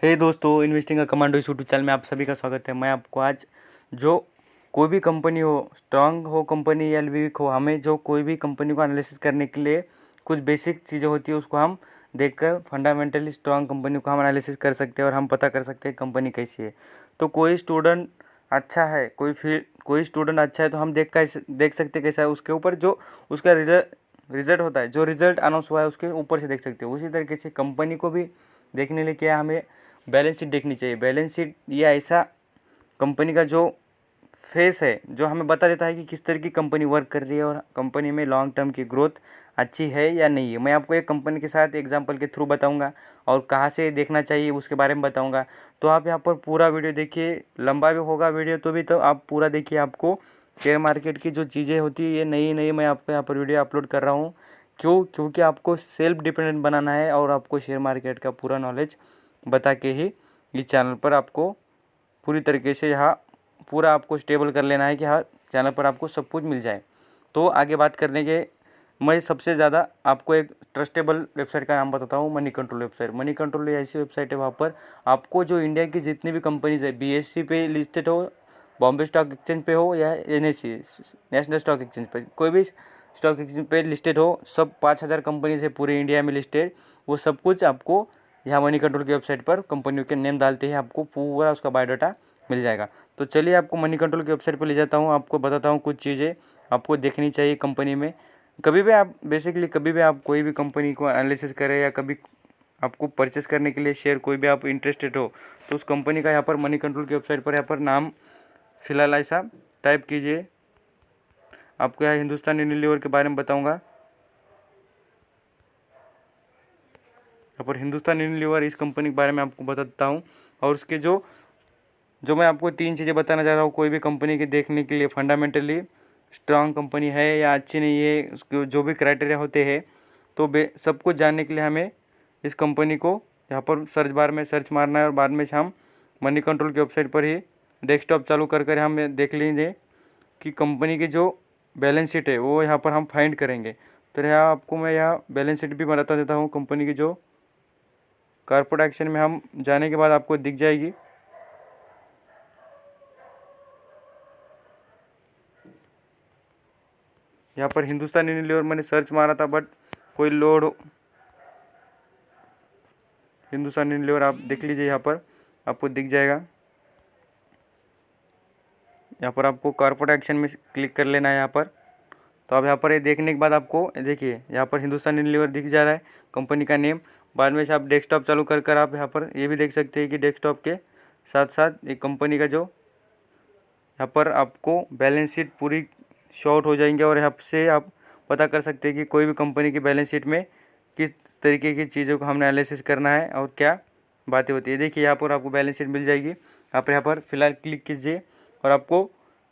हे दोस्तों, इन्वेस्टिंग का कमांडो इस यूट्यूब चैनल में आप सभी का स्वागत है। मैं आपको आज जो कोई भी कंपनी हो, स्ट्रांग हो कंपनी या वीक हो, हमें जो कोई भी कंपनी को एनालिसिस करने के लिए कुछ बेसिक चीज़ें होती है उसको हम देखकर फंडामेंटली स्ट्रांग कंपनी को हम एनालिसिस कर सकते हैं और हम पता कर सकते हैं कंपनी कैसी है। तो कोई स्टूडेंट अच्छा है, कोई स्टूडेंट अच्छा है तो हम देख सकते हैं कैसा है, उसके ऊपर जो उसका रिजल्ट होता है, जो रिजल्ट अनाउंस हुआ है उसके ऊपर से देख सकते हैं। उसी तरीके से कंपनी को भी देखने लिए क्या हमें बैलेंस शीट देखनी चाहिए। बैलेंस शीट या ऐसा कंपनी का जो फेस है जो हमें बता देता है कि किस तरह की कंपनी वर्क कर रही है और कंपनी में लॉन्ग टर्म की ग्रोथ अच्छी है या नहीं है। मैं आपको एक कंपनी के साथ एग्जांपल के थ्रू बताऊंगा और कहाँ से देखना चाहिए उसके बारे में बताऊंगा। तो आप यहाँ पर पूरा वीडियो देखिए, लंबा भी होगा वीडियो तो भी, तो आप पूरा देखिए। आपको शेयर मार्केट की जो चीज़ें होती है ये नई नई मैं आपको यहाँ पर वीडियो अपलोड कर रहा हूँ। क्योंकि आपको सेल्फ डिपेंडेंट बनाना है और आपको शेयर मार्केट का पूरा नॉलेज बता के ही इस चैनल पर आपको पूरी तरीके से यहाँ पूरा आपको स्टेबल कर लेना है कि हाँ चैनल पर आपको सब कुछ मिल जाए। तो आगे बात करने के मैं सबसे ज़्यादा आपको एक ट्रस्टेबल वेबसाइट का नाम बताता हूँ, money control website. Money control ऐसी वेबसाइट है वहाँ पर आपको जो इंडिया की जितनी भी कंपनीज है, BSE पे लिस्टेड हो, बॉम्बे स्टॉक एक्सचेंज पे हो या NSE नेशनल स्टॉक एक्सचेंज पे, कोई भी स्टॉक एक्सचेंज पे लिस्टेड हो, सब 5000 कंपनीज है पूरे इंडिया में लिस्टेड, वो सब कुछ आपको यहाँ मनी कंट्रोल की वेबसाइट पर कंपनियों के नेम डालते हैं, आपको पूरा उसका बायोडाटा मिल जाएगा। तो चलिए आपको मनी कंट्रोल की वेबसाइट पर ले जाता हूँ, आपको बताता हूँ कुछ चीज़ें आपको देखनी चाहिए कंपनी में। कभी भी आप कोई भी कंपनी को एनालिसिस करें या कभी आपको परचेस करने के लिए शेयर कोई भी आप इंटरेस्टेड हो तो उस कंपनी का यहाँ पर मनी कंट्रोल की वेबसाइट पर यहाँ पर नाम फिलहाल ऐसा टाइप कीजिए। आपको यहाँ हिंदुस्तान यूनिलीवर के बारे में बताऊँगा। यहाँ पर हिंदुस्तान यूनिलीवर इस कंपनी के बारे में आपको बताता हूँ और उसके जो मैं आपको 3 चीज़ें बताना चाह रहा हूँ कोई भी कंपनी के देखने के लिए, फंडामेंटली स्ट्रांग कंपनी है या अच्छी नहीं है, उसके जो भी क्राइटेरिया होते हैं तो सब कुछ जानने के लिए हमें इस कंपनी को यहाँ पर सर्च बार में सर्च मारना है और बाद में हम मनी कंट्रोल की वेबसाइट पर ही डेस्कटॉप चालू कर हम देख लीजिए कि कंपनी की जो बैलेंस शीट है वो यहाँ पर हम फाइंड करेंगे। तो यहाँ आपको मैं यहाँ बैलेंस शीट भी बता देता हूँ कंपनी की, जो कॉर्पोरेट एक्शन में हम जाने के बाद आपको दिख जाएगी। यहाँ पर हिंदुस्तान यूनिलीवर मैंने सर्च मारा था बट कोई लोड हिंदुस्तान यूनिलीवर आप देख लीजिए, यहाँ पर आपको दिख जाएगा। यहाँ पर आपको कॉर्पोरेट एक्शन में क्लिक कर लेना है यहाँ पर। तो अब यहाँ पर ये देखने के बाद आपको देखिए यहाँ पर हिंदुस्तान यूनिलीवर दिख जा रहा है कंपनी का नेम। बाद में से आप डेस्कटॉप चालू कर आप यहाँ पर ये भी देख सकते हैं कि डेस्कटॉप के साथ साथ एक कंपनी का जो यहाँ पर आपको बैलेंस शीट पूरी शॉर्ट हो जाएंगे और यहाँ से आप पता कर सकते हैं कि कोई भी कंपनी की बैलेंस शीट में किस तरीके की चीज़ों को हमने एनालिसिस करना है और क्या बातें होती है। देखिए यहाँ पर आपको बैलेंस शीट मिल जाएगी। आप यहाँ पर फिलहाल क्लिक कीजिए और आपको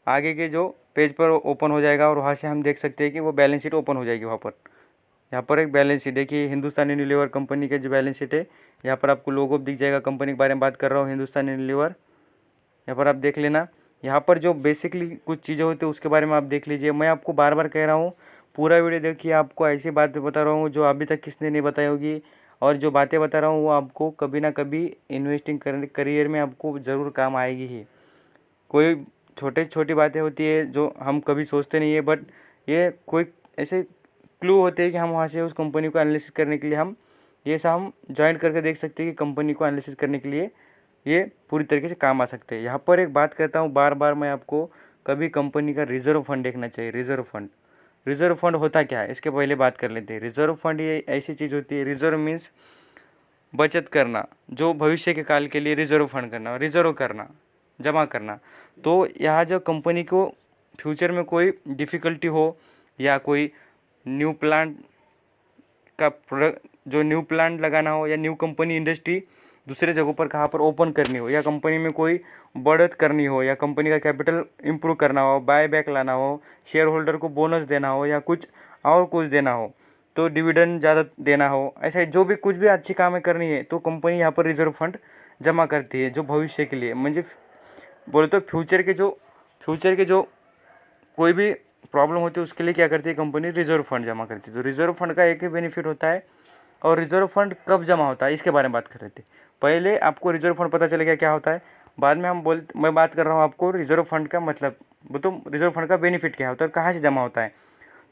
आगे के जो पेज पर ओपन हो जाएगा और वहाँ से हम देख सकते हैं कि वो बैलेंस शीट ओपन हो जाएगी। वहाँ पर यहाँ पर एक बैलेंस शीट देखिए, हिंदुस्तान यूनिलीवर कंपनी के जो बैलेंस शीट है यहाँ पर आपको लोगो दिख जाएगा। कंपनी के बारे में बात कर रहा हूँ, हिंदुस्तान यूनिलीवर, यहाँ पर आप देख लेना। यहाँ पर जो बेसिकली कुछ चीज़ें होती है उसके बारे में आप देख लीजिए। मैं आपको बार बार कह रहा हूँ पूरा वीडियो देखिए, आपको ऐसी बातें बता रहा हूँ जो अभी तक किसने नहीं बताई होगी और जो बातें बता रहा हूँ वो आपको कभी ना कभी इन्वेस्टिंग करियर में आपको ज़रूर काम आएगी ही। कोई छोटी बातें होती है जो हम कभी सोचते नहीं है बट ये कोई ऐसे क्लू होते हैं कि हम वहाँ से उस कंपनी को एनालिसिस करने के लिए हम ये सब हम ज्वाइन करके देख सकते हैं कि कंपनी को एनालिसिस करने के लिए ये पूरी तरीके से काम आ सकते हैं। यहाँ पर एक बात कहता हूँ बार बार मैं आपको, कभी कंपनी का रिजर्व फंड देखना चाहिए। रिजर्व फंड होता क्या है इसके पहले बात कर लेते हैं। रिजर्व फंड ये ऐसी चीज़ होती है, रिजर्व मीन्स बचत करना, जो भविष्य के काल के लिए रिजर्व फंड करना, रिजर्व करना, जमा करना। तो यहाँ जो कंपनी को फ्यूचर में कोई डिफ़िकल्टी हो या कोई न्यू प्लांट का प्रोडक्ट, जो न्यू प्लांट लगाना हो या न्यू कंपनी इंडस्ट्री दूसरे जगहों पर कहाँ पर ओपन करनी हो या कंपनी में कोई बढ़त करनी हो या कंपनी का कैपिटल इंप्रूव करना हो, बाय बैक लाना हो, शेयर होल्डर को बोनस देना हो या कुछ देना हो, तो डिविडेंड ज़्यादा देना हो, ऐसा जो भी कुछ भी अच्छी कामें करनी है तो कंपनी यहाँ पर रिजर्व फंड जमा करती है, जो भविष्य के लिए म्हणजे बोले तो फ्यूचर के जो कोई भी प्रॉब्लम होती है उसके लिए क्या करती है कंपनी, रिजर्व फंड जमा करती है। तो रिजर्व फंड का एक ही बेनिफिट होता है। और रिजर्व फंड कब जमा होता है इसके बारे में बात कर रहे थे। पहले आपको रिजर्व फंड पता चलेगा क्या होता है, बाद में मैं बात कर रहा हूँ आपको रिजर्व फंड का मतलब, वो तो रिजर्व फंड का बेनिफिट क्या होता है, कहाँ से जमा होता है।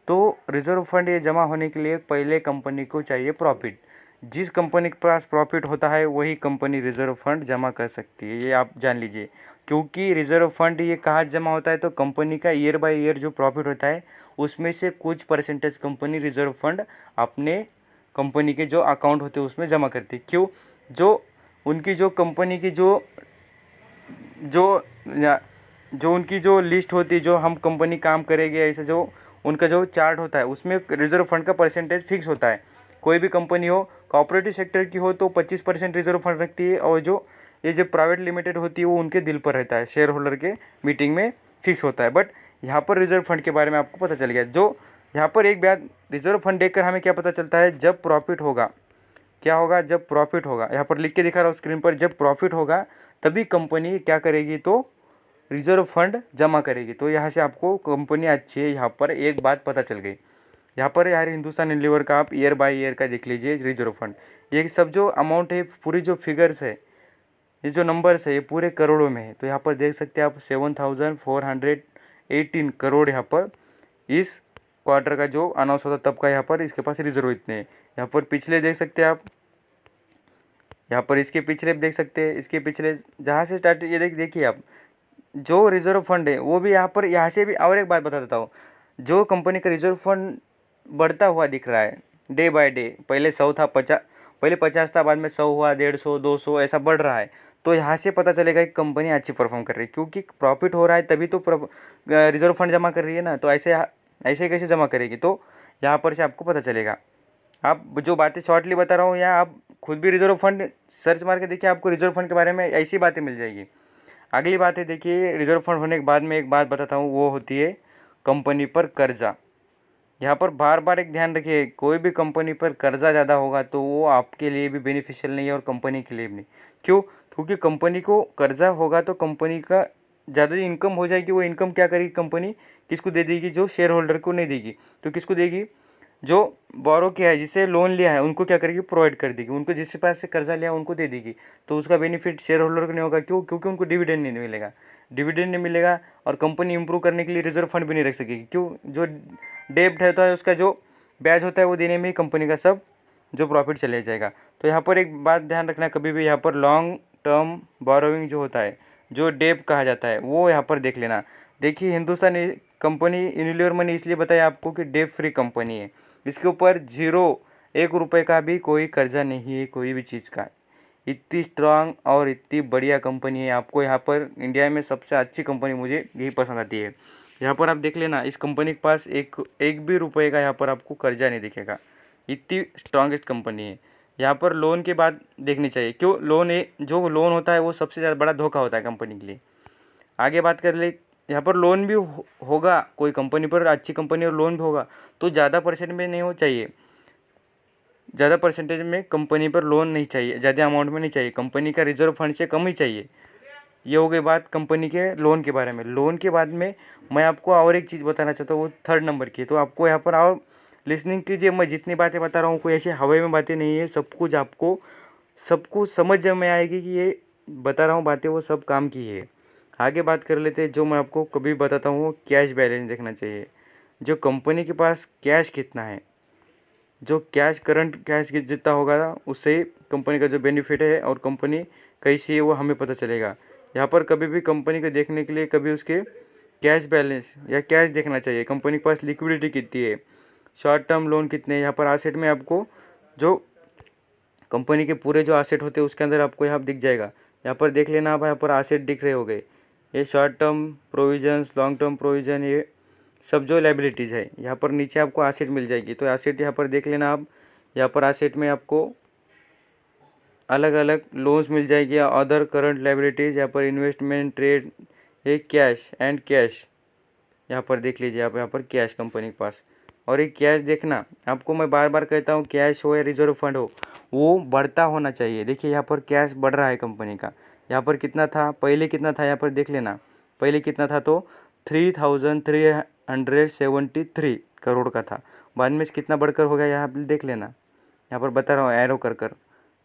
तो रिजर्व फंड ये जमा होने के लिए पहले कंपनी को चाहिए प्रॉफिट। जिस कंपनी के पास प्रॉफिट होता है वही कंपनी रिजर्व फंड जमा कर सकती है, ये आप जान लीजिए। क्योंकि रिजर्व फंड ये कहाँ जमा होता है, तो कंपनी का ईयर बाय ईयर जो प्रॉफिट होता है उसमें से कुछ परसेंटेज कंपनी रिजर्व फंड अपने कंपनी के जो अकाउंट होते हैं उसमें जमा करती है। क्यों, जो उनकी जो कंपनी की जो जो जो उनकी जो लिस्ट होती है, जो हम कंपनी काम करेंगे ऐसे जो उनका जो चार्ट होता है उसमें रिजर्व फंड का परसेंटेज फिक्स होता है। कोई भी कंपनी हो, कोऑपरेटिव सेक्टर की हो तो 25% रिजर्व फंड रखती है, और जो प्राइवेट लिमिटेड होती है वो उनके दिल पर रहता है, शेयर होल्डर के मीटिंग में फिक्स होता है। बट यहाँ पर रिजर्व फंड के बारे में आपको पता चल गया। जो यहाँ पर एक बात, रिजर्व फंड देखकर हमें क्या पता चलता है, जब प्रॉफिट होगा, क्या होगा, जब प्रॉफिट होगा, यहाँ पर लिख के दिखा रहा हूँ स्क्रीन पर, जब प्रॉफिट होगा तभी कंपनी क्या करेगी, तो रिजर्व फंड जमा करेगी। तो यहाँ से आपको कंपनी अच्छी है, यहाँ पर एक बात पता चल गई। यहाँ पर यार हिंदुस्तान यूनिलीवर का आप ईयर बाय ईयर का देख लीजिए रिजर्व फंड, ये सब जो अमाउंट है, पूरी जो फिगर्स है, ये जो नंबर्स है, ये पूरे करोड़ों में है। तो यहाँ पर देख सकते हैं आप 7,418 करोड़ यहाँ पर इस क्वार्टर का जो अनाउंस होता तब का यहाँ पर इसके पास रिजर्व इतने हैं। यहाँ पर पिछले देख सकते हैं आप, यहाँ पर इसके पिछले देख सकते हैं, इसके पिछले जहाँ से स्टार्ट, ये देखिए आप, जो रिजर्व फंड है वो भी यहाँ से भी। और एक बात बता देता हूँ, जो कंपनी का रिजर्व फंड बढ़ता हुआ दिख रहा है डे बाय डे, पहले 100 था, 50, पहले 50 था, बाद में 100 हुआ, 150, 200 ऐसा बढ़ रहा है। तो यहाँ से पता चलेगा कि कंपनी अच्छी परफॉर्म कर रही है, क्योंकि प्रॉफिट हो रहा है तभी तो रिजर्व फंड जमा कर रही है ना। तो ऐसे ऐसे कैसे जमा करेगी, तो यहाँ पर से आपको पता चलेगा। आप जो बातें शॉर्टली बता रहा हूँ, यहाँ आप खुद भी रिजर्व फंड सर्च मार के देखिए, आपको रिजर्व फंड के बारे में ऐसी बातें मिल जाएगी। अगली बात है, देखिए रिजर्व फंड होने के बाद में एक बात बताता हूँ, वो होती है कंपनी पर कर्जा। यहाँ पर बार बार एक ध्यान रखिए, कोई भी कंपनी पर कर्जा ज़्यादा होगा तो वो आपके लिए भी बेनिफिशियल नहीं है और कंपनी के लिए भी नहीं। क्यों, क्योंकि कंपनी को कर्जा होगा तो कंपनी का ज़्यादा इनकम हो जाएगी, वो इनकम क्या करेगी कंपनी, किसको दे देगी, जो शेयर होल्डर को नहीं देगी। तो किसको देगी, जो बोरो किया है, जिसे लोन लिया है उनको क्या करेगी, प्रोवाइड कर देगी, उनको जिसके पास से कर्जा लिया उनको दे देगी। तो उसका बेनिफिट शेयर होल्डर को नहीं होगा। क्यों, क्योंकि उनको डिविडेंड नहीं मिलेगा, डिविडेंड नहीं मिलेगा, और कंपनी इंप्रूव करने के लिए रिजर्व फंड भी नहीं रख सकेगी। क्यों, जो डेब्ट होता है उसका जो ब्याज होता है वो देने में ही कंपनी का सब जो प्रॉफिट चले जाएगा। तो यहाँ पर एक बात ध्यान रखना, कभी भी यहाँ पर लॉन्ग टर्म बोरोइंग जो होता है, जो डेब्ट कहा जाता है, वो यहाँ पर देख लेना। देखिए हिंदुस्तान कंपनी यूनिलीवर मैंने इसलिए बताया आपको कि डेब्ट फ्री कंपनी है, इसके ऊपर 1 रुपये का भी कोई कर्जा नहीं है कोई भी चीज़ का। इतनी स्ट्रांग और इतनी बढ़िया कंपनी है, आपको यहाँ पर इंडिया में सबसे अच्छी कंपनी मुझे यही पसंद आती है। यहाँ पर आप देख लेना, इस कंपनी के पास एक भी रुपये का यहाँ पर आपको कर्जा नहीं दिखेगा, इतनी स्ट्रांगेस्ट कंपनी है। यहाँ पर लोन के बाद देखनी चाहिए, क्यों, जो लोन होता है वो सबसे ज़्यादा बड़ा धोखा होता है कंपनी के लिए। आगे बात कर ले, यहाँ पर लोन भी होगा कोई कंपनी पर, अच्छी कंपनी और लोन भी होगा, तो ज़्यादा परसेंट में नहीं हो चाहिए, ज़्यादा परसेंटेज में कंपनी पर लोन नहीं चाहिए, ज़्यादा अमाउंट में नहीं चाहिए, कंपनी का रिजर्व फंड से कम ही चाहिए। ये हो गई बात कंपनी के लोन के बारे में। लोन के बाद में मैं आपको और एक चीज़ बताना चाहता हूँ, वो 3rd नंबर की। तो आपको यहाँ पर और लिसनिंग कीजिए, मैं जितनी बातें बता रहा हूँ कोई ऐसे हवा में बातें नहीं है, सब कुछ आपको सब कुछ समझ में आएगी कि ये बता रहा हूँ बातें वो सब काम की है। आगे बात कर लेते हैं, जो मैं आपको कभी बताता हूँ, कैश बैलेंस देखना चाहिए, जो कंपनी के पास कैश कितना है, जो कैश करंट कैश जितना होगा उससे कंपनी का जो बेनिफिट है और कंपनी कैसी है वो हमें पता चलेगा। यहाँ पर कभी भी कंपनी को देखने के लिए कभी उसके कैश बैलेंस या कैश देखना चाहिए, कंपनी के पास लिक्विडिटी कितनी है, शॉर्ट टर्म लोन कितने हैं। यहाँ पर एसेट में आपको जो कंपनी के पूरे जो एसेट होते हैं उसके अंदर आपको यहाँ दिख जाएगा। यहाँ पर देख लेना आप, यहाँ पर एसेट दिख रहे हो गए, ये short term provisions, long term provision, ये सब जो लाइबिलिटीज़ है, यहाँ पर नीचे आपको एसेट मिल जाएगी। तो एसेट यहाँ पर देख लेना आप, यहाँ पर एसेट में आपको अलग अलग लोन्स मिल जाएगी, अदर करंट लाइबिलिटीज़, यहाँ पर इन्वेस्टमेंट, ट्रेड, ये कैश एंड कैश, यहाँ पर देख लीजिए आप, यहाँ पर कैश कंपनी के पास। और ये कैश देखना, आपको मैं बार बार कहता हूँ, कैश हो या रिजर्व फंड हो वो बढ़ता होना चाहिए। देखिए यहाँ पर कैश बढ़ रहा है कंपनी का, यहाँ पर कितना था पहले, कितना था यहाँ पर देख लेना, पहले कितना था, तो 3,373 करोड़ का था, बाद में कितना बढ़कर हो गया यहाँ पर देख लेना, यहाँ पर बता रहा हूँ एरो कर कर,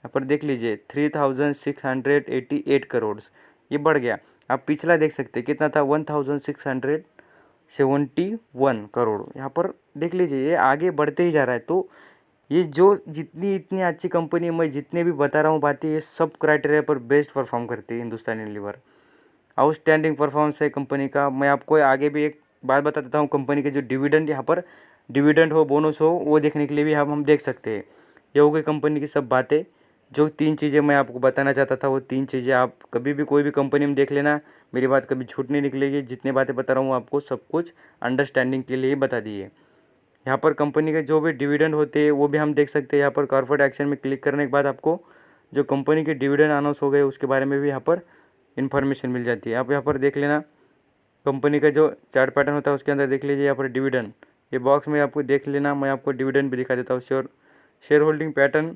यहाँ पर देख लीजिए 3688 करोड़, ये बढ़ गया। आप पिछला देख सकते हैं कितना था, 1671 करोड़। यहाँ पर देख लीजिए ये आगे बढ़ते ही जा रहा है। तो ये जो जितनी इतनी अच्छी कंपनी है, मैं जितने भी बता रहा हूँ बातें, ये सब क्राइटेरिया पर बेस्ट परफॉर्म करती है हिंदुस्तान यूनिलीवर। आउटस्टैंडिंग परफॉर्मेंस है कंपनी का। मैं आपको आगे भी एक बात बता देता हूँ, कंपनी के जो डिविडेंड, यहाँ पर डिविडेंड हो बोनस हो वो देखने के लिए भी हम देख सकते हैं। ये हो गई कंपनी की सब बातें। जो 3 चीज़ें मैं आपको बताना चाहता था, वो 3 चीज़ें आप कभी भी कोई भी कंपनी में देख लेना, मेरी बात कभी झूठ नहीं निकलेगी। जितनी बातें बता रहा हूँ आपको सब कुछ अंडरस्टैंडिंग के लिए ही बता दी है। यहाँ पर कंपनी के जो भी डिविडेंड होते हैं वो भी हम देख सकते हैं। यहाँ पर कॉर्पोरेट एक्शन में क्लिक करने के बाद आपको जो कंपनी के डिविडेंड अनाउंस हो गए उसके बारे में भी यहाँ पर इन्फॉर्मेशन मिल जाती है। आप यहाँ पर देख लेना, कंपनी का जो चार्ट पैटर्न होता है उसके अंदर देख लीजिए यहाँ पर डिविडेंड, ये बॉक्स में आपको देख लेना। मैं आपको डिविडेंड भी दिखा देता हूँ। शेयर होल्डिंग पैटर्न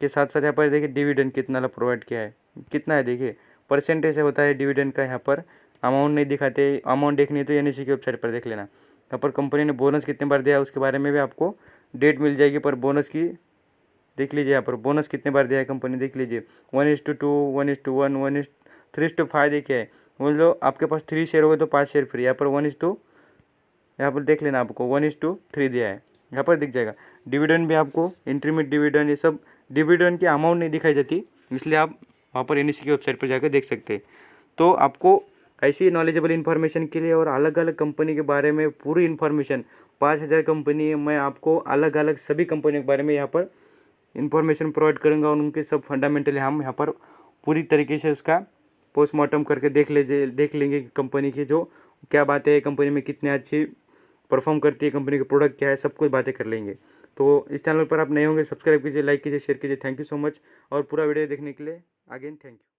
के साथ साथ यहाँ पर देखिए डिविडेंड कितना प्रोवाइड किया है, कितना है देखिए, परसेंटेज से होता है डिविडेंड का। यहाँ पर अमाउंट नहीं दिखाते, अमाउंट देखनी है तो एनएसई की वेबसाइट पर देख लेना। यहाँ पर कंपनी ने बोनस कितने बार दिया है उसके बारे में भी आपको डेट मिल जाएगी। पर बोनस की देख लीजिए, यहाँ पर बोनस कितने बार दिया है कंपनी देख लीजिए, 1:2, 1:1, 3:5 देखिए है। वो जो आपके पास 3 शेयर हो गए तो 5 शेयर फ्री। यहाँ पर 1:, यहाँ पर देख लेना आपको 1:3 दिया है, यहाँ पर दिख जाएगा। डिविडेंड भी आपको इंटरमीडिएट डिविडेंड, ये सब डिविडेंड की अमाउंट नहीं दिखाई जाती, इसलिए आप वहाँ पर एनएसई की वेबसाइट पर जाकर देख सकते हैं। तो आपको ऐसी नॉलेजेबल इन्फॉर्मेशन के लिए और अलग अलग कंपनी के बारे में पूरी इन्फॉर्मेशन, 5000 कंपनी है, मैं आपको अलग अलग सभी कंपनियों के बारे में यहाँ पर इन्फॉर्मेशन प्रोवाइड करूँगा और उनके सब फंडामेंटली हम यहाँ पर पूरी तरीके से उसका पोस्टमार्टम करके देख लेंगे कि कंपनी की जो क्या बातें है, कंपनी में कितने अच्छी परफॉर्म करती है, कंपनी के प्रोडक्ट क्या है, सब कुछ बातें कर लेंगे। तो इस चैनल पर आप नए होंगे सब्सक्राइब कीजिए, लाइक कीजिए, शेयर कीजिए। Thank you so much. और पूरा वीडियो देखने के लिए अगेन थैंक यू।